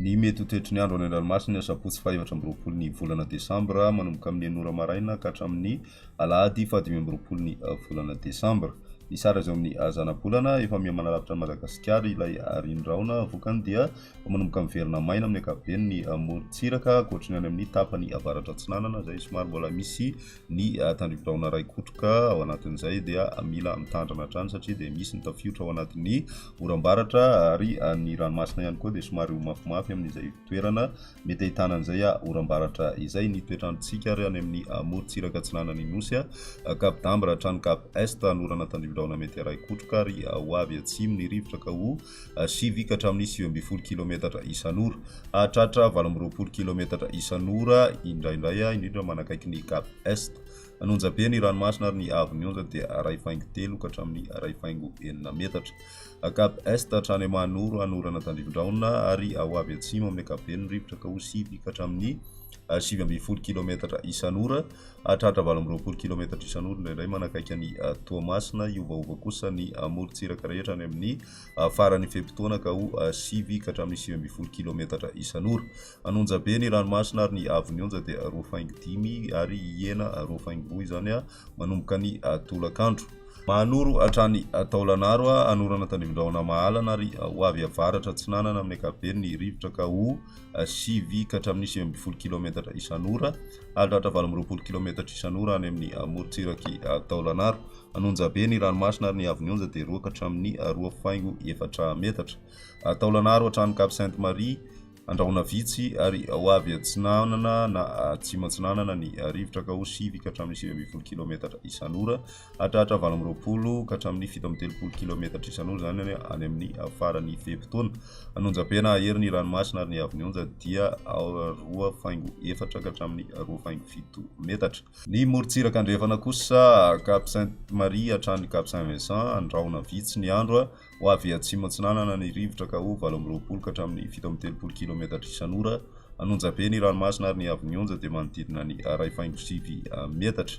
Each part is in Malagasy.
Ny mety ho toetry ny andro any an-dranomasina sabotsy 24 ny volana desambra manomboka amin'ny enora maraina ka hatramin'ny alahady 25 ny volana desambra. Ny sara izao amin'ny zana-bolana efa miha-manalavitra ny Madagasikara ilay rindraona vokany dia manomboka miverina maina amin'ny ankapobeny ny morontsiraka ankoatriny any amin'ny tapany avaratra atsinanana izay somary mbola misy ny tandrivo-drahona iray kotroka ao anatin'izay dia mila mitandrina hatrany satria dia misy ny tafiotra ao anatin'ny oram-baratra ary ny ranomasina ihany koa dia somary mafimafy amin'izay toerana mety ahitanan'izay oram-baratra izay. Ny toetrandrontsika ary any amin'ny morontsiraka atsinanana Nosy Cap d'Ambre hatrany Cap Est anorana tandrivo-drahona mety iray kotroka ary ho avy atsimo ny rivotra ka ho 7 ka hatramin'ny 9 kilometatra isan'ora, hahatratra 20 kilometatra isan'ora indraindray indrindra manakaiky ny Cap Est. Anonjabe ny ranomasina ary ny avon'ionja dia 2.3 ka hatramin'ny 2.9 metatra. Cap Est hatrany Manoro anorana tandrivo-drahona ary ho avy atsimo amin'ny ankapobeny ny rivotra ka ho 7 ka hatramin'ny 7 kilometatra isan'ora, hahatratra 20 kilometatra isan'ora indraindray manakaiky ny Toamasina. Iovaova kosa ny morontsiraka rehetra any amin'ny faran'ny fehimpotoana ka ho 7 ka hatramin'ny 9 kilometatra isan'ora. Anonjabe ny ranomasina ary ny avon'ionja dia 2.5 ary iena 2.2 izany manomboka ny tolakandro. Manoro hatrany Taolanaro anorana tandrivo-drahona Mahalana ary ho avy avaratra atsinanana amin'ny ankapobeny ny rivotra ka ho 7 ka hatramin'ny 9 kilometatra isan'ora, hahatratra 20 kilometatra isan'ora any amin'ny morontsiraky Taolanaro. Anonjabe ny ranomasina ary ny avon'ionja dia 2 ka hatramin'ny 2.4 metatra. Taolanaro hatrany Cap Sainte-Marie andrahona vitsy ary ho avy atsinanana na atsimo atsinanana ny rivotra ka ho 7 ka hatramin'ny 9 kilometatra isan'ora, hahatratra 20 ka hatramin'ny 17 kilometatra isan'ora izany any amin'ny faran'ny fehimpotoana. Anonjabena hery ny ranomasina ary ny avon'ionja dia 2.4 ka hatramin'ny 2.7 metatra. Ny morontsiraka andrefana kosa Cap Sainte-Marie hatrany Cap Saint-Vincent andrahona vitsy ny andro ho avy atsimo atsinanana ny rivotra ka ho 20 ka hatramin'ny 17 kilometatra isan'ora. Anonjabe ny ranomasina ary ny avon'ionja dia manodidina ny 2.7 metatra.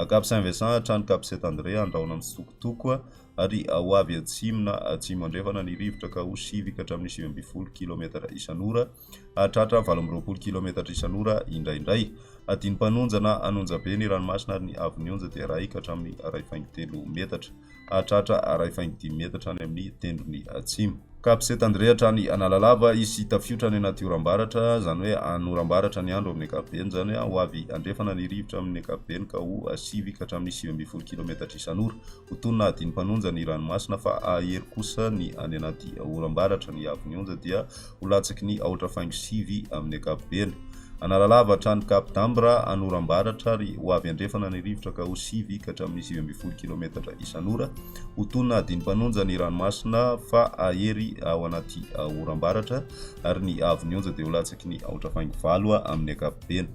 Cap Saint-Vincent hatrany Cap Saint-André andrahona mitsitokotoko ary ho avy atsimo na atsimo andrefana ny rivotra ka ho 7 ka hatramin'ny 17 kilometatra isan'ora, hahatratra 20 kilometatra isan'ora indraindray. Adiny-panonja na anonjabe ny ranomasina ary ny avon'ionja dia 1 ka hatramin'ny 2.3 metatra, hahatratra 2.5 metatra any amin'ny tendrony atsimo. Cap Saint-André hatrany Analalava izy tafiotra any anaty oram-baratra, izany hoe anoram-baratra ny andro amin'ny ankapobeny izany ho avy andrefana ny rivotra amin'ny ankapobeny ka ho 7 ka hatramin'ny 9 kilometatra isan'ora. Ho tonona adiny-panonja ny ranomasina fa ahery kosa ny any anaty oram-baratra ny avon'ionja dia ho latsaky ny 2.7 amin'ny ankapobeny. Analalava hatrany Cap d'Ambre anoram-baratra ary ho avy andrefana ny rivotra ka ho 7 ka hatramin'ny 9 kilometatra isan'ora. Ho tonona adiny-panonja ny ranomasina fa ahery ao anaty oram-baratra ary ny avon'ionja dia ho latsaky ny 2.4 amin'ny ankapobeny.